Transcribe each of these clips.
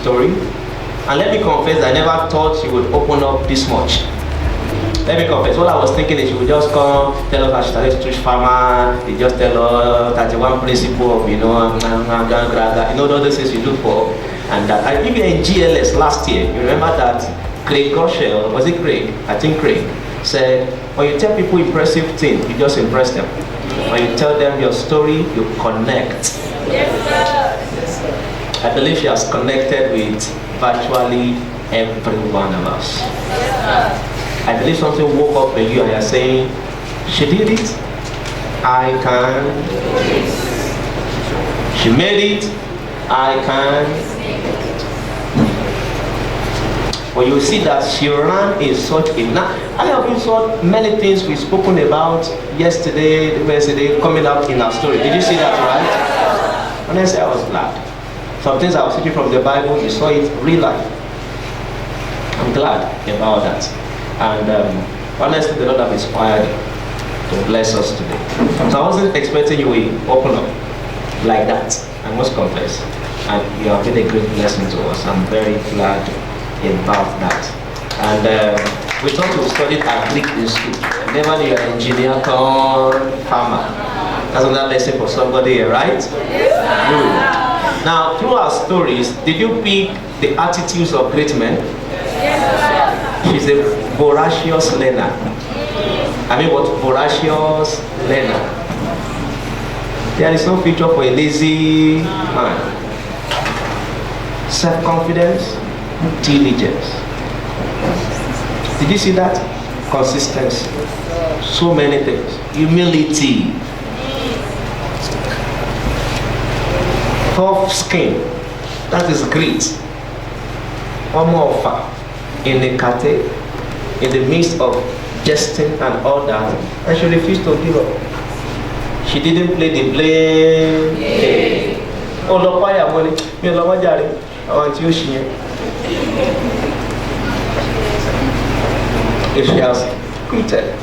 story. And let me confess, I never thought she would open up this much. Let me confess, what I was thinking is she would just come, tell us how she started to farmer, they just tell her 31 principle of, all those things you look for. And that, I even in GLS last year, you remember that Craig Goshel, was it Craig? I think Craig, said, when you tell people impressive things, you just impress them. When you tell them your story, you connect. I believe she has connected with virtually every one of us. I believe something woke up in you and you're saying, she did it, I can. She made it, I can. When you see that she ran in such a... Now, I have been saw many things we've spoken about yesterday, coming out in our story. Did you see that, right? Honestly, I was glad. Some things I was teaching from the Bible, you saw it real life. I'm glad about that. And honestly, the Lord have inspired to bless us today. So I wasn't expecting you will open up like that, I must confess. And you have been a great blessing to us. I'm very glad about that. And we thought we studied agric in school. Never knew you're an engineer turned farmer. That's another lesson for somebody here, right? Good. Now, through our stories, did you pick the attitudes of great men? She's a voracious learner. I mean, what? Voracious learner. There is no future for a lazy man. Self-confidence, diligence. Did you see that? Consistency. So many things. Humility. Tough skin. That is great. One more offer. In the kate, in the midst of jesting and all that, and she refused to give up. She didn't play the blame game. Oh, no, why am I want you. If she has quitted,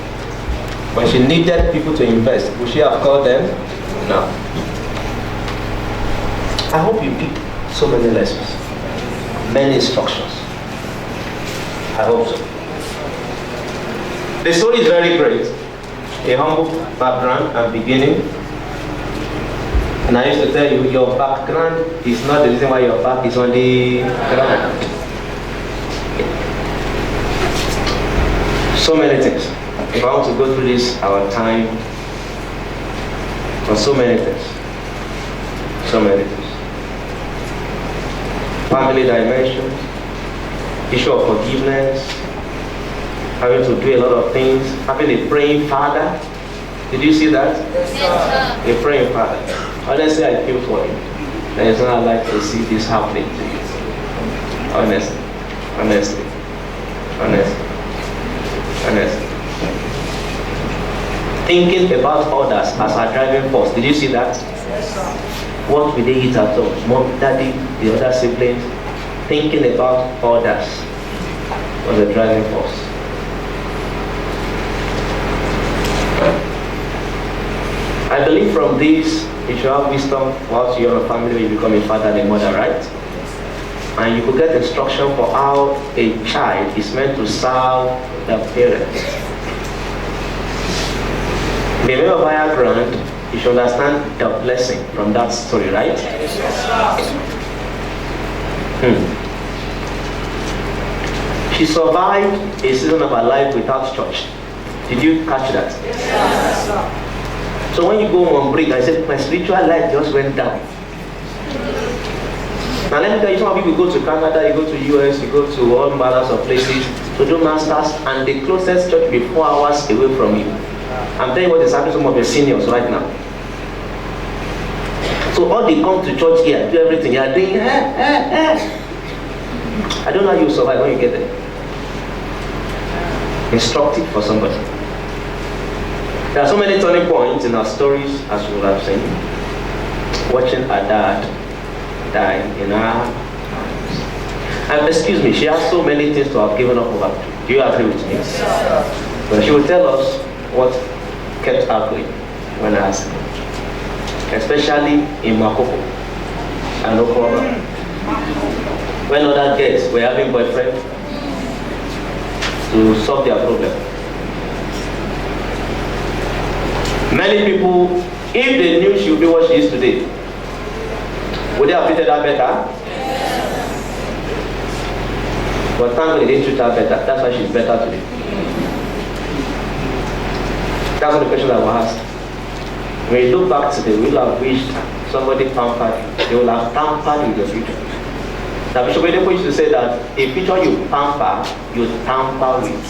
when she needed people to invest, would she have called them? No. I hope you pick so many lessons, many instructions. I hope so. The story is very great. A humble background and beginning. And I used to tell you, your background is not the reason why your back is on the ground. So many things. If I want to go through this, our time, for so many things. So many things. Family dimensions, issue of forgiveness, having to do a lot of things, having a praying father. Did you see that? Yes, sir. A praying father. Honestly, I feel for him. There is not like to see this happening to you. Honestly. Honestly. Honestly. Honestly. Thinking about others as our driving force. Did you see that? Yes, sir. What will they eat at home? Mom, daddy, the other siblings. Thinking about others was a driving force. I believe from this, you should have wisdom whilst you're in a family when you become a father and a mother, right? And you could get instruction for how a child is meant to serve the parents. By way of background, you should understand the blessing from that story, right? She survived a season of her life without church. Did you catch that? Yes, sir. So when you go on break, I said, my spiritual life just went down. Now let me tell you, some people go to Canada, you go to US, you go to all manners of places to do masters, and the closest church will be 4 hours away from you. I'm telling you what is happening to some of your seniors right now. So all they come to church here, do everything, you are doing, I don't know how you survive when you get there. Instructive for somebody. There are so many turning points in our stories, as you will have seen. Watching her dad die in her arms. And excuse me, she has so many things to have given up over. Do you agree with me? Yes, But she will tell us what kept her going when I asked her. Especially in Makoko and Oklahoma. when other girls were having boyfriend to solve their problem. Many people, if they knew she would be what she is today, would they have treated her better? But thank God they didn't treat her better. That's why she's better today. That's one of the questions I will ask. When you look back today, we will have wished somebody pampered you. They will have tampered with your future. Now, Bishop Oyedepo used to say that a future you pamper, you tamper with.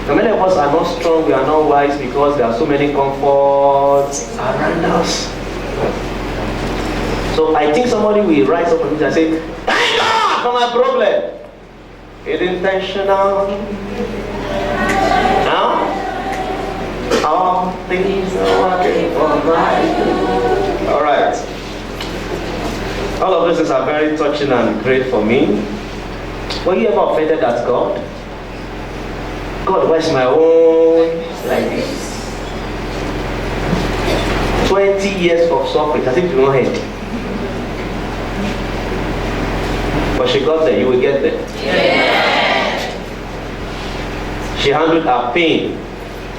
Now, many of us are not strong, we are not wise because there are so many comforts around us. So I think somebody will rise up on this and say, thank God for my problem. It's intentional. Now, all things are working for my good. All right. All of those things are very touching and great for me. Were you ever offended at God? God, where's my own like this? 20 years of suffering, as if you don't hate. But she got there, you will get there. Yeah. She handled her pain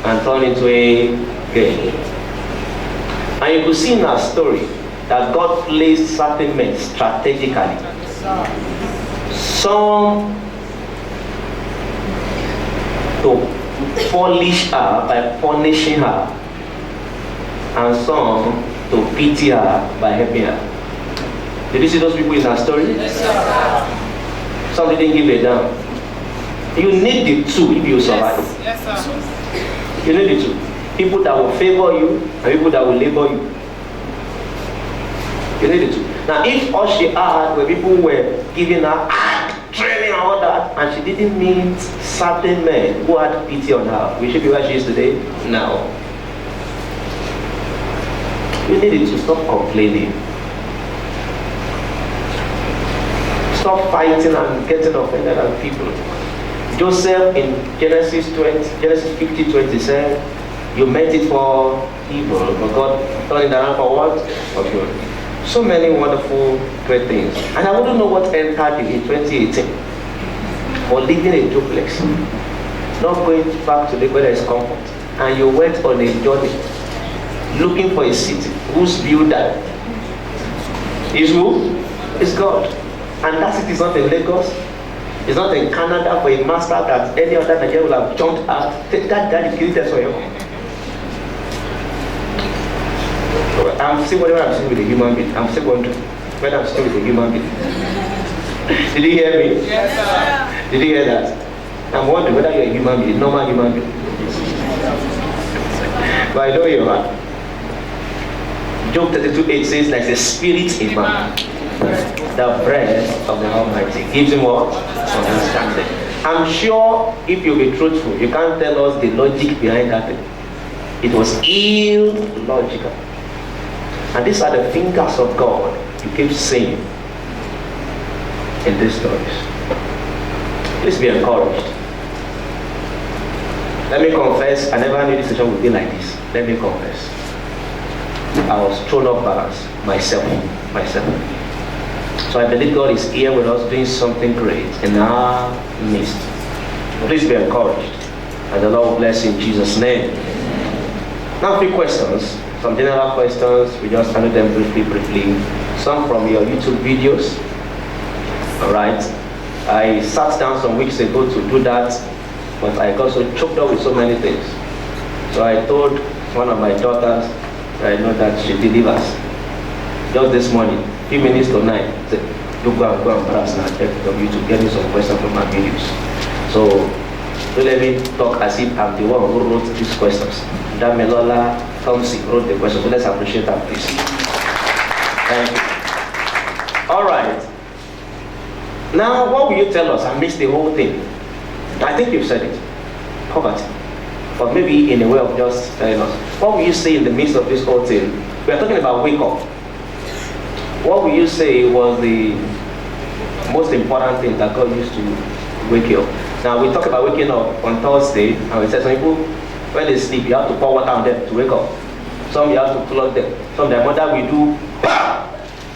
and turned into a gain. And you could see in her story that God placed certain men strategically. Some to polish her by punishing her, and some to pity her by helping her. Did you see those people in our story? Yes, sir. Some didn't give a damn. You need the two if you survive. Yes, sir. You need the two. People that will favor you and people that will labor you. You need the two. Now, if all she had were people who were giving her training and all that, and she didn't meet certain men who had pity on her, will she be where she is today? No. You need to stop complaining. Stop fighting and getting offended at people. Joseph in Genesis 50:20 said, you meant it for evil, but God turned it around for what? For good. So many wonderful, great things. And I wouldn't know what entered you in 2018 for living a duplex, not going back to the where there is comfort. And you went on a journey looking for a city whose builder is who? Is God. And that city is not in Lagos, it's not in Canada for a master that any other Nigerian will have jumped at. Take that guy is created for you. I'm still wondering I'm still with a human being. I'm still wondering whether I'm still with a human being. Did you hear me? Yes, sir. Did you hear that? I'm wondering whether you're a human being, normal human being. But I know you are. Job 32:8 says, like the spirit in man, the breath of the Almighty gives him what? Understanding. I'm sure if you'll be truthful, you can't tell us the logic behind that thing. It was illogical. And these are the fingers of God you keep seeing in these stories. Please be encouraged. Let me confess, I never knew this situation would be like this. Let me confess. I was thrown off balance myself. So I believe God is here with us doing something great in our midst. Please be encouraged. And the Lord will bless you in Jesus' name. Now, a few questions. Some general questions. We just handle them briefly. Some from your YouTube videos. Alright. I sat down some weeks ago to do that, but I got so choked up with so many things. So I told one of my daughters, I know that she delivers. Just this morning, few minutes to 9, I said, you go and browse now, check on YouTube, get me some questions from my videos. So don't let me talk as if I'm the one who wrote these questions. Damilola Thompson wrote the questions, so let's appreciate that, please. Thank you. Alright. Now, what will you tell us? I missed the whole thing. I think you've said it. Poverty. But maybe in a way of just telling us. What will you say in the midst of this whole thing? We are talking about wake up. What will you say was the most important thing that God used to wake you up? Now, we talk about waking up on Thursday, and we said some people, when they sleep, you have to pour water on them to wake up. Some you have to plug them. Some their mother will do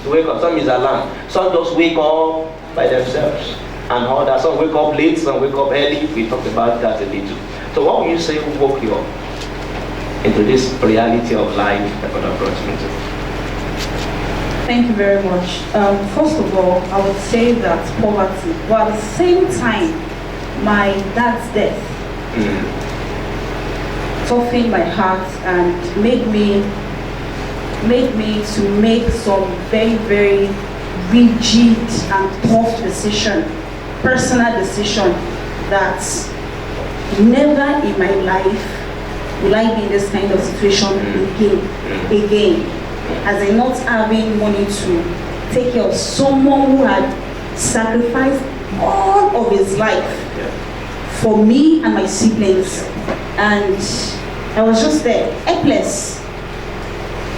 to wake up. Some is alarm. Some just wake up by themselves. And all that. Some wake up late, some wake up early. We talked about that a little. So what would you say woke you up into this reality of life that God has brought you into? Thank you very much. First of all, I would say that poverty, but at the same time, my dad's death softened my heart and made me to make some very, very rigid and tough personal decision, that never in my life will I be in this kind of situation again. As in not having money to take care of someone who had sacrificed all of his life for me and my siblings, and I was just there, helpless.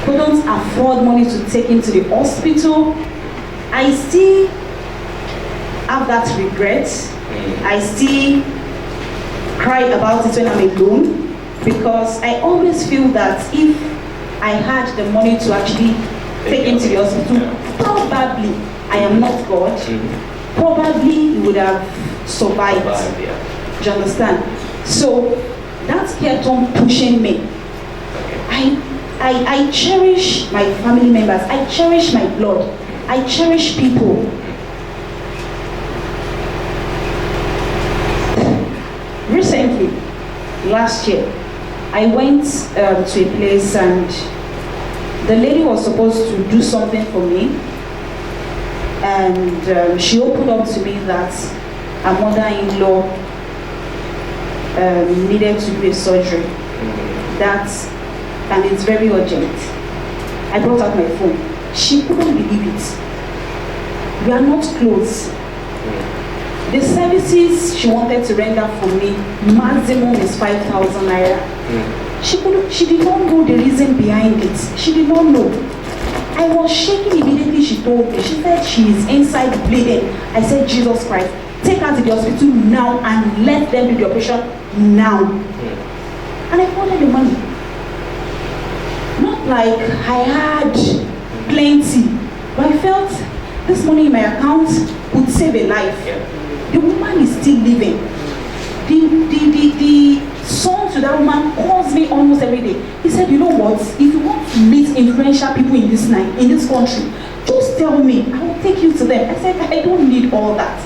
Couldn't afford money to take him to the hospital. I still have that regret. I still cry about it when I'm alone, because I always feel that if I had the money to actually take him to the hospital, probably, I am not God, probably he would have survived. Do you understand? So that kept on pushing me. I cherish my family members, I cherish my blood, I cherish people. Recently, last year, I went to a place and the lady was supposed to do something for me, and she opened up to me that her mother-in-law needed to do a surgery. And it's very urgent. I brought out my phone. She couldn't believe it. We are not close. The services she wanted to render for me, maximum is 5,000 naira. She did not know the reason behind it. She did not know. I was shaking immediately. She told me. She said she is inside bleeding. I said, Jesus Christ, take her to the hospital now and let them do the operation now. And I wanted the money. Not like I had plenty, but I felt this money in my account would save a life. The woman is still living. The son to that woman calls me almost every day. He said, you know what, if you want to meet influential people in this country, just tell me, I will take you to them. I said, I don't need all that.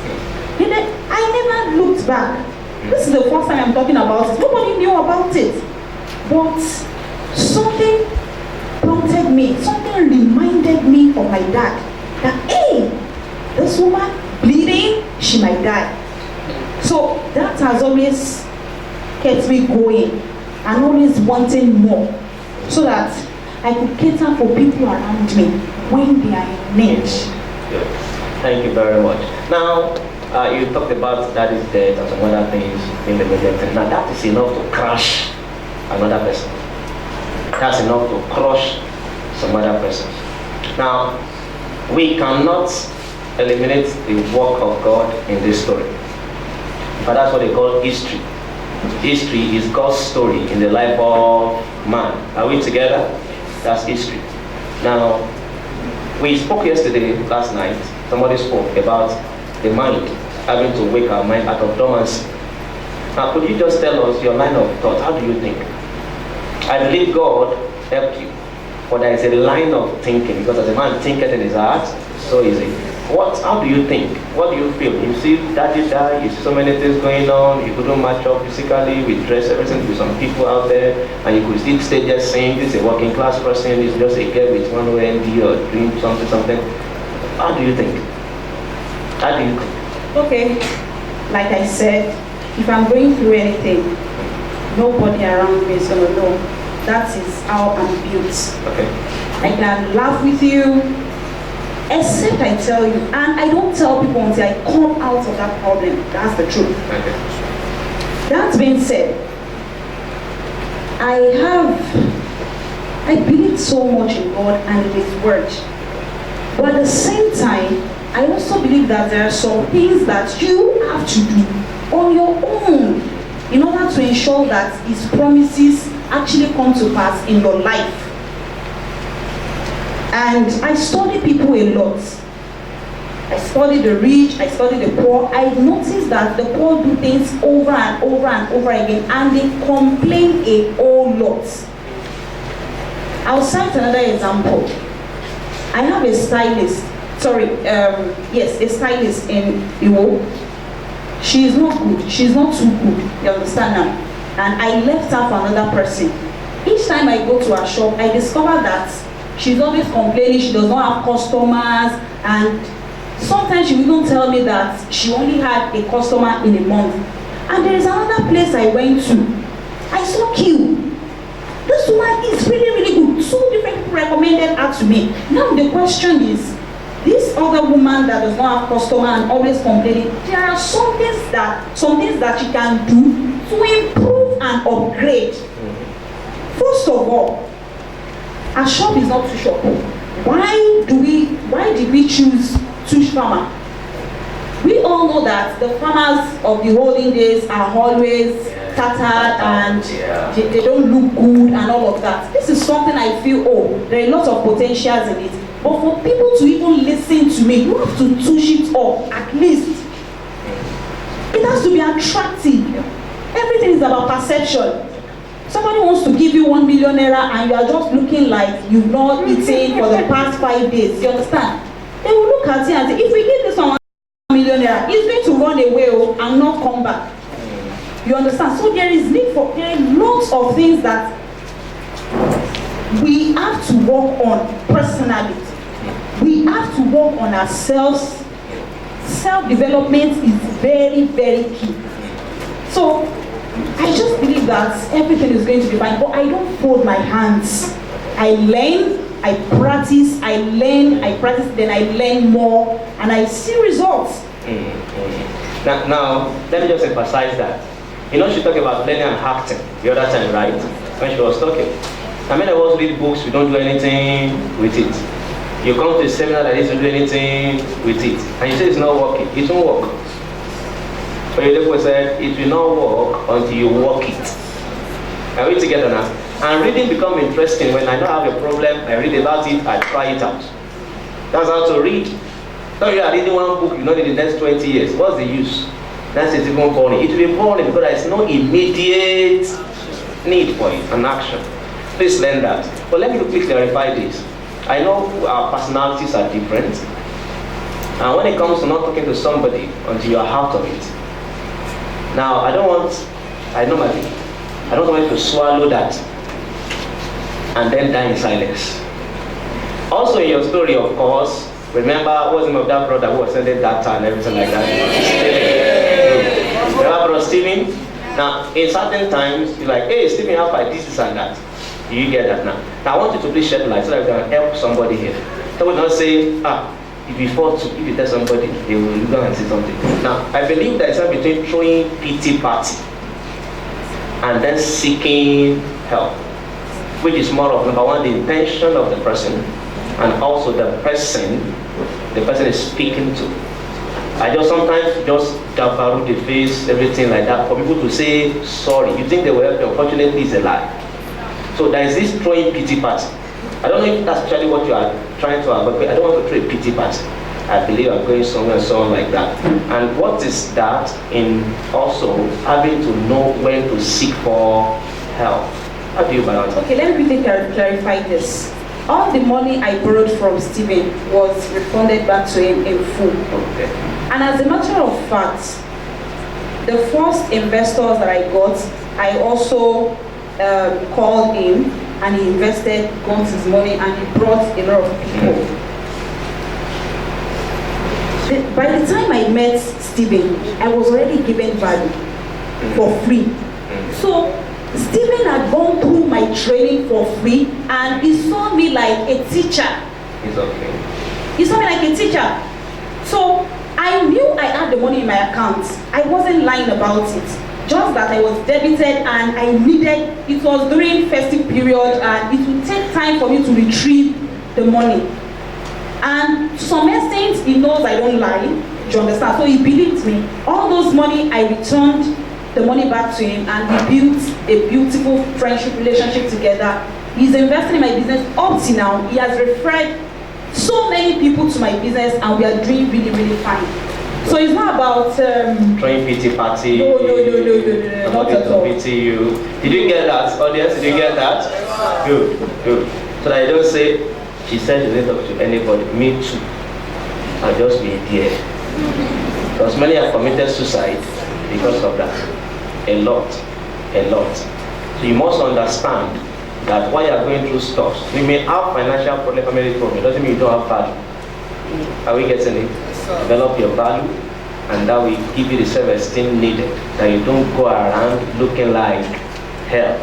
And then I never looked back. This is the first time I'm talking about it. Nobody knew about it. But something prompted me, something reminded me of my dad. That, hey, this woman bleeding, she might die. So that has always kept me going and always wanting more, so that I could cater for people around me when they are in need. Good. Thank you very much. Now, you talked about daddy's death and some other things in the middle. Now that is enough to crush another person. That's enough to crush some other person. Now, we cannot eliminate the work of God in this story. But that's what they call history. History is God's story in the life of man. Are we together? That's history. Now, we spoke yesterday, last night, somebody spoke about the mind, having to wake our mind out of dormancy. Now, could you just tell us your line of thought? How do you think? I believe God helped you. But there is a line of thinking, because as a man thinketh in his heart, so is it. How do you think? What do you feel? You see daddy die, you see so many things going on, you couldn't match up physically, we dress everything with some people out there, and you could still stay just saying this is a working class person, this is just a girl with one OND or doing something. How do you think? How do you think? Okay, like I said, if I'm going through anything, nobody around me is going to know. That is how I'm built. Okay. I can laugh with you, except I tell you, and I don't tell people until I come out of that problem. That's the truth. Okay. That being said, I believe so much in God and in His Word. But at the same time, I also believe that there are some things that you have to do on your own in order to ensure that His promises actually come to pass in your life. And I study people a lot. I study the rich, I study the poor. I noticed that the poor do things over and over and over again, and they complain a whole lot. I'll cite another example. I have a stylist, a stylist in Iwo. She is not good, she's not too good, you understand now? And I left her for another person. Each time I go to her shop, I discover that she's always complaining she does not have customers, and sometimes she will even tell me that she only had a customer in a month. And there is another place I went to. I saw queue. This woman is really, really good. So different people recommended her to me. Now the question is, this other woman that does not have customer and always complaining, there are some things that she can do to improve and upgrade. First of all, our shop is not too shop. Why did we choose Tush Farmer? We all know that the farmers of the olden days are always tattered and they don't look good and all of that. This is something I feel, there are lots of potentials in it. But for people to even listen to me, you have to touch it up, at least. It has to be attractive. Everything is about perception. Somebody wants to give you 1 million naira and you are just looking like you've not eaten for the past 5 days. You understand? They will look at you and say, if we give this one 1 million naira, he's going to run away and not come back. You understand? So there are lots of things that we have to work on personally. We have to work on ourselves. Self-development is very, very key. So I just believe that everything is going to be fine, but I don't fold my hands. I learn, I practice, I learn, I practice, then I learn more, and I see results. Now, let me just emphasize that. You know, she talked about learning and acting the other time, right? When she was talking. I mean, I was read books, we don't do anything with it. You come to a seminar like this, you don't do anything with it. And you say it's not working. It won't work. But you said, it will not work until you work it. Are we together now? And reading becomes interesting. When I don't have a problem, I read about it, I try it out. That's how to read. So you are reading one book, you know, in the next 20 years. What's the use? That's even boring. It will be boring because there is no immediate need for it, an action. Please learn that. But let me quickly clarify this. I know our personalities are different. And when it comes to not talking to somebody until you are out of it. Now, I don't want you to swallow that and then die in silence. Also in your story, of course, remember what's the name of that brother who was sending data and everything like that? Steven. Remember brother Steven? Now, in certain times, you're like, hey, Steven, how about this and that? You get that now. Now, I want you to please shed light so that we can help somebody here. So we don't say, if you tell somebody, they will go and say something. Now, I believe there is a difference between throwing pity party and then seeking help, which is more of, number one, the intention of the person, and also the person is speaking to. I just sometimes dabaru the face, everything like that, for people to say sorry. You think they will help you, unfortunately it's a lie. So there is this throwing pity party. I don't know if that's actually what you are trying to avoid. I don't want to throw a pity party. I believe I'm going somewhere and so on like that. And what is that in also having to know when to seek for help? How do you balance it? Okay, let me quickly clarify this. All the money I borrowed from Stephen was refunded back to him in full. Okay. And as a matter of fact, the first investors that I got, I also called him and he invested, got his money, and he brought a lot of people. By the time I met Stephen, I was already given value for free. So Stephen had gone through my training for free and he saw me like a teacher. It's okay. He saw me like a teacher. So I knew I had the money in my account. I wasn't lying about it. Just that I was debited and I needed, it was during festive period and it would take time for me to retrieve the money. And to some extent, he knows I don't lie, do you understand? So he believed me. All those money, I returned the money back to him and we built a beautiful friendship relationship together. He's investing in my business up to now. He has referred so many people to my business and we are doing really, really fine. So it's not about throwing pity party. No, not at all. Pity you. Did you get that, audience? Did you get that? Good, good. So that I don't say, she said she didn't talk to anybody. Me too. I'll just be there. Because many have committed suicide because of that. A lot. So you must understand that while you are going through stuff, we may have financial problem, family problem. It doesn't mean you don't have value. Are we getting it? Develop your value, and that will give you the self-esteem needed. That you don't go around looking like hell.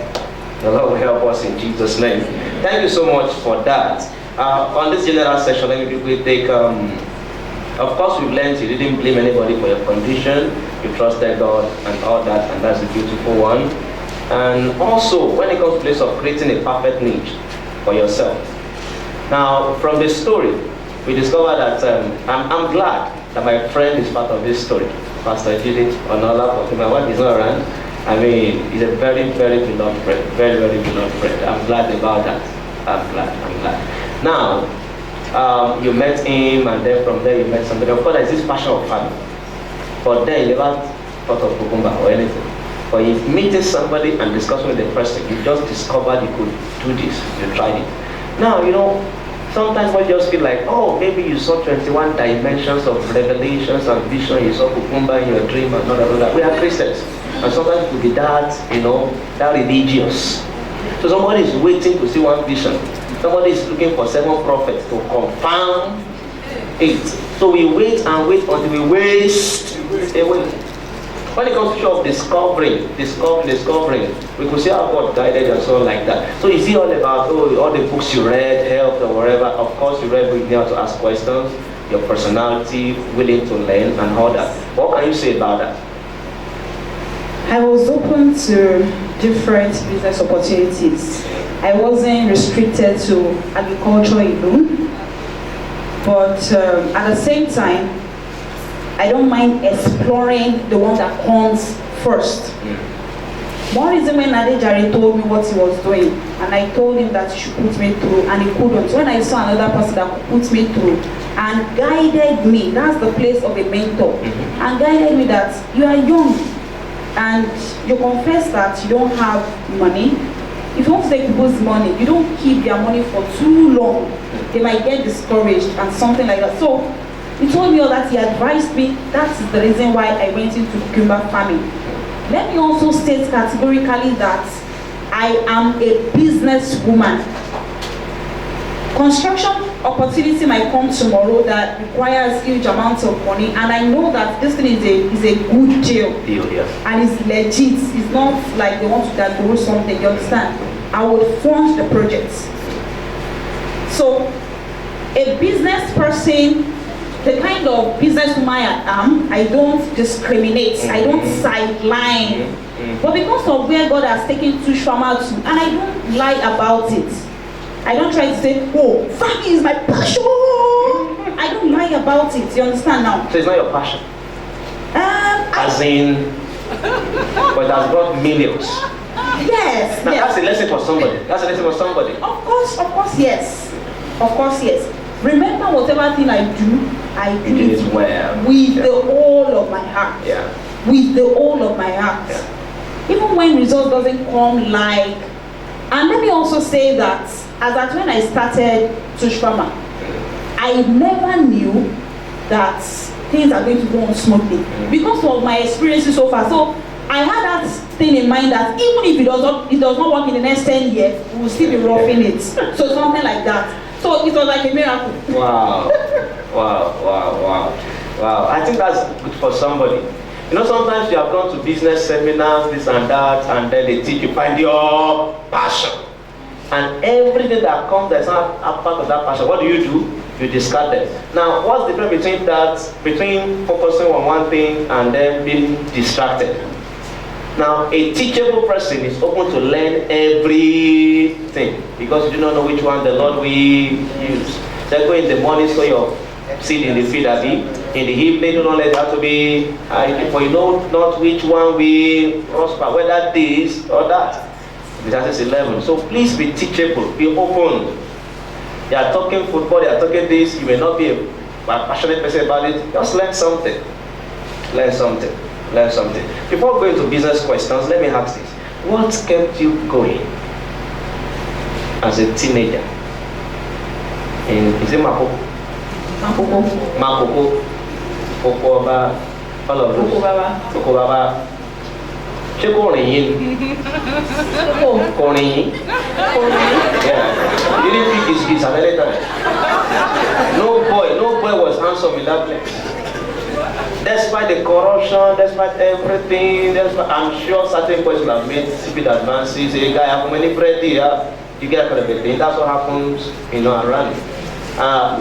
The Lord will help us in Jesus' name. Thank you so much for that. On this general session, let me quickly take. Of course, we've learned you didn't blame anybody for your condition. You trusted God and all that, and that's a beautiful one. And also, when it comes to the place of creating a perfect niche for yourself. Now, from the story, we discovered that I'm glad that my friend is part of this story. Pastor Judith, another my wife is not around. I mean, he's a very, very beloved friend. Very, very beloved friend. I'm glad about that. I'm glad. Now, you met him, and then from there you met somebody. Of course, there's this passion of family. But then you never thought of Kukumba or anything. But if meeting somebody and discussing with the person, you just discovered you could do this. You tried it. Now, you know, sometimes we just feel like, oh, maybe you saw 21 dimensions of revelations and vision. You saw Kukumba in your dream and all that. We are Christians. And sometimes it could be that, you know, that religious. So somebody is waiting to see one vision. Somebody is looking for 7 prophets to confirm it. So we wait and wait until we waste away. When it comes to show of discovering, we could see how God guided and so on like that. So is it all about all the books you read, helped or whatever? Of course you read, but you need to ask questions, your personality, willing to learn and all that. What can you say about that? I was open to different business opportunities. I wasn't restricted to agriculture alone, but at the same time, I don't mind exploring the one that comes first. One reason when Adejare told me what he was doing, and I told him that he should put me through, and he couldn't. When I saw another person that could put me through and guided me, that's the place of a mentor, and guided me that you are young and you confess that you don't have money. If you want to take people's money, you don't keep their money for too long. They might get discouraged and something like that. So he told me all that, he advised me. That is the reason why I went into cucumber farming. Let me also state categorically that I am a businesswoman. Construction opportunity might come tomorrow that requires huge amounts of money, and I know that this thing is a good deal. Yes. And it's legit. It's not like they want to do something, you understand? I would fund the projects. So a business person, the kind of businesswoman I am, I don't discriminate, I don't sideline. But because of where God has taken Tushfama to, and I don't lie about it. I don't try to say, oh, farming is my passion. I don't lie about it, you understand now? So it's not your passion? As in, but it has brought millions. Yes. Now yes. that's a lesson for somebody. That's a lesson for somebody. Of course, yes. Of course, yes. Remember, whatever thing I do it well. With the whole of my heart. Yeah. With the whole of my heart. Yeah. Even when results doesn't come like. And let me also say that, as at when I started Tushfama, I never knew that things are going to go on smoothly because of my experiences so far. So I had that thing in mind that even if it does not work in the next 10 years, we will still be roughing it. So something like that. So it was like a miracle. Wow. Wow. I think that's good for somebody. You know, sometimes you have gone to business seminars, this and that, and then they teach you find your passion. And everything that comes that's not a part of that passion, what do? You discard it. Now, what's the difference between focusing on one thing and then being distracted? Now, a teachable person is open to learn everything because you do not know which one the Lord will use. So go in the morning, so your seed in the field, in the evening, do not let that to be, for you know not which one will prosper, whether this or that. Verses 11. So please be teachable, be open. They are talking football, they are talking this. You may not be a passionate person about it. Just learn something. Learn something. Learn something. Before going to business questions, let me ask this. What kept you going as a teenager? Is it Makoko? Makoko. Okoba. All of those. Okobaba. Ṣé kò rìn yín ni? Kò rìn yín? Yeah. You didn't pick his kids at any time. No boy was handsome in that place. Despite the corruption, despite everything, I'm sure certain boys will have made stupid advances. A guy have many bread here, you get kind of a thing. That's what happens, around.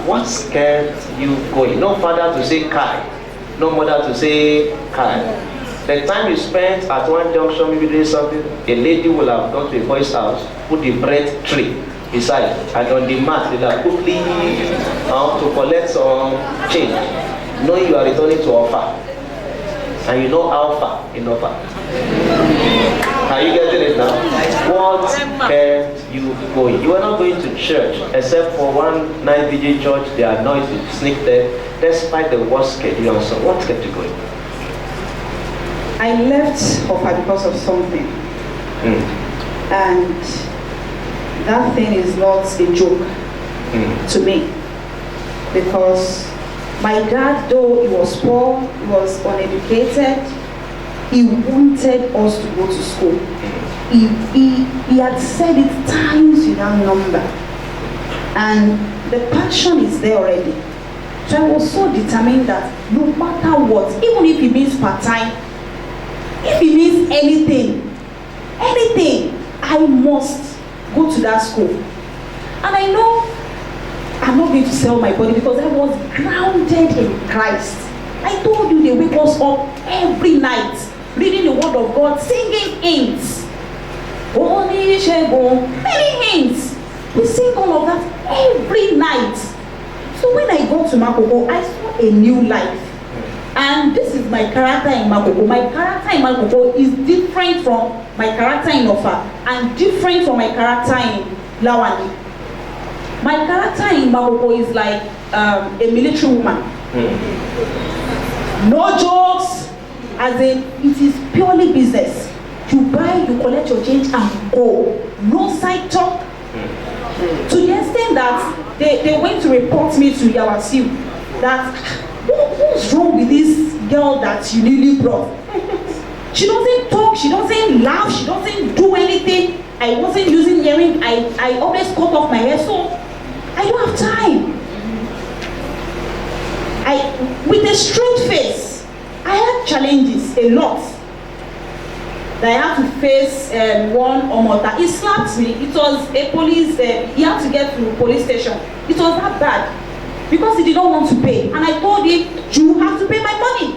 What kept you going? No father to say Kai, no mother to say Kai. The time you spent at one junction, maybe doing something, a lady will have gone to a boy's house, put the bread tray beside, and on the mat, they'll have quickly to collect some change, knowing you are returning to offer, and you know how far in offer. Are you getting it now? What kept you going? You are not going to church, except for one night DJ church, they are not to sneak there, despite the worst schedule and so. What kept you going? I left Offa because of something. And that thing is not a joke to me. Because my dad, though he was poor, he was uneducated, he wanted us to go to school. He had said it times without number. And the passion is there already. So I was so determined that no matter what, even if it means part-time, if it means anything, I must go to that school. And I know I'm not going to sell my body because I was grounded in Christ. I told you they wake us up every night, reading the word of God, singing hymns. Many hymns. We sing all of that every night. So when I got to Makoko, I saw a new life. And this is my character in Makoko. My character in Makoko is different from my character in Offa and different from my character in Lawani. My character in Makoko is like a military woman. No jokes, as in it is purely business. You buy, you collect your change and go. No side talk. To the extent that they went to report me to Yawasiu that what's wrong with this girl that you newly brought? She doesn't talk, she doesn't laugh, she doesn't do anything. I wasn't using earring, I always cut off my hair, so I don't have time. With a straight face, I had challenges, a lot. That I had to face one or more time. He slapped me. It was a police, he had to get to the police station. It was that bad. Because he did not want to pay. And I told him, you have to pay my money.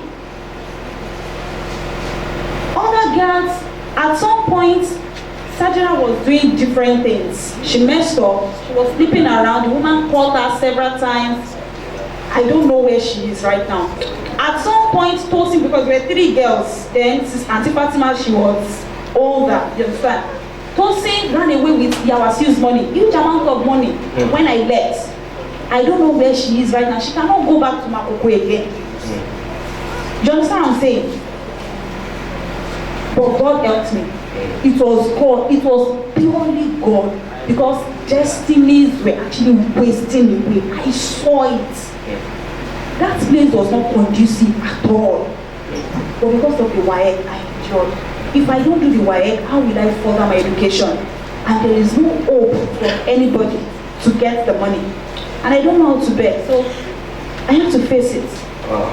Other girls, at some point, Sajara was doing different things. She messed up. She was sleeping around. The woman called her several times. I don't know where she is right now. At some point, Tosin, because we were 3 girls, then since Auntie Fatima, she was older, you understand? Tosin ran away with Yawasiu's money, huge amount of money, when I left. I don't know where she is right now. She cannot go back to Makoko again. Do you understand what I'm saying? But God helped me. It was God. It was purely God. Because destinies were actually wasting away. I saw it. That place was not conducive at all. But because of the WAEC, I endured. If I don't do the WAEC, how will I further my education? And there is no hope for anybody to get the money. And I don't know how to beg, so I have to face it. Wow.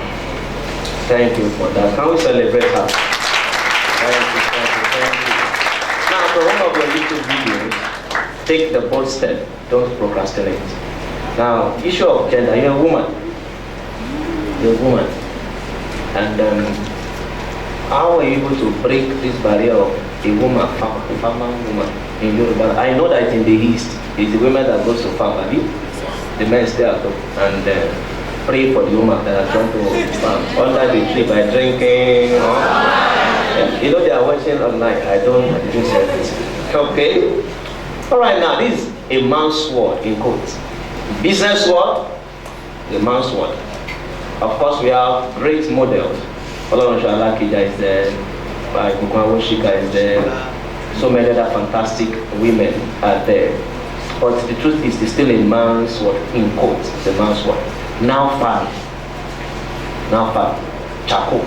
Thank you for that. Can we celebrate her? Thank you. Now, for one of your YouTube videos, take the bold step. Don't procrastinate. Now, issue of gender. You're a woman. You're a woman. And how are you able to break this barrier of a woman, a farmer woman in Yoruba? I know that in the East, it's the women that goes to farm. Have you? The men stay at home and pray for the woman that has gone to farm under the tree by drinking. You know they are watching online. I didn't say this. Okay. All right. Now this is a man's sword in quotes. Business world, the man's world. Of course, we have great models. Olorunsola Kija is there, Bukwawashika is there, so many other fantastic women are there. But the truth is, it's still a man's world, in quotes, it's a man's world. Now far, charcoal.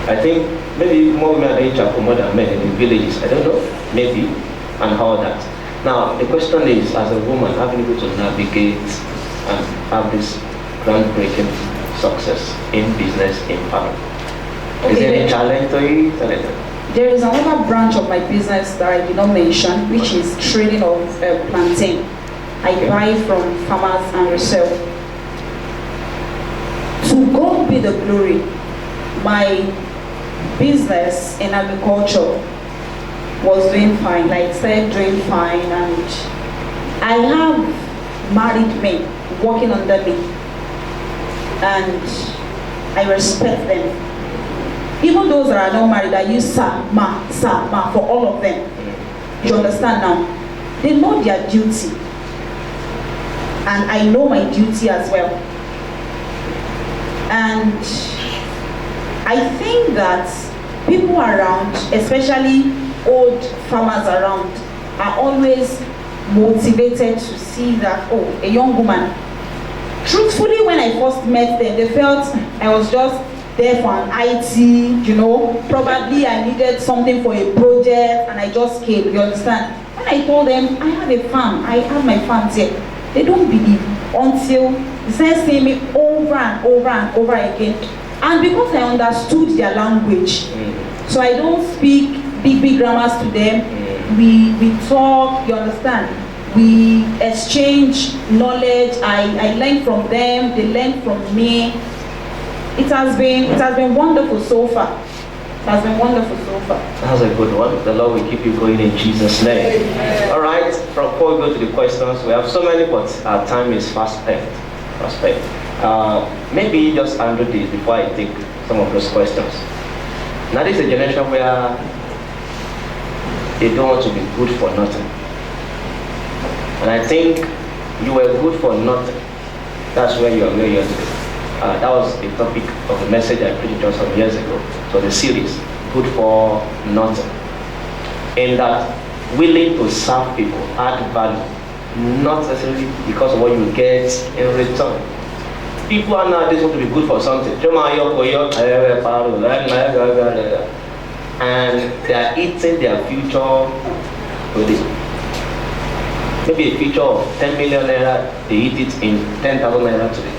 I think maybe more women are doing charcoal more than men in the villages. I don't know, maybe, and all that. Now, the question is, as a woman, how are you able to navigate and have this groundbreaking success in business, in family? Is there any challenge to it? There is another branch of my business that I did not mention, which is trading of plantain. I buy from farmers and resell. To God be the glory. My business in agriculture was doing fine, like I said, doing fine, and I have married men working under me, and I respect them. Even those that are not married, I use sir, ma for all of them. You understand now? They know their duty, and I know my duty as well. And I think that people around, especially old farmers around, are always motivated to see that, oh, a young woman. Truthfully, when I first met them, they felt I was just there for an IT, you know, probably I needed something for a project and I just came, you understand? When I told them, I have a farm, I have my farms here, they don't believe until they started saying me over and over and over again. And because I understood their language, so I don't speak big grammars to them, we talk, you understand? We exchange knowledge, I learn from them, they learn from me. It has been wonderful so far. It has been wonderful so far. That's a good one. The Lord will keep you going in Jesus' name. Amen. All right, before we go to the questions, we have so many, but our time is fast spent. Maybe just handle this before I take some of those questions. Now this is a generation where they don't want to be good for nothing. And I think you were good for nothing. That's where you are where you are today. That was the topic of the message I preached just some years ago. So the series, Good for Nothing. In that, willing to serve people, add value, not necessarily because of what you get in return. People are nowadays want to be good for something. And they are eating their future with it. Maybe a future of 10 million naira, they eat it in 10,000 naira today.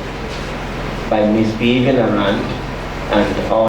By misbehaving around and all.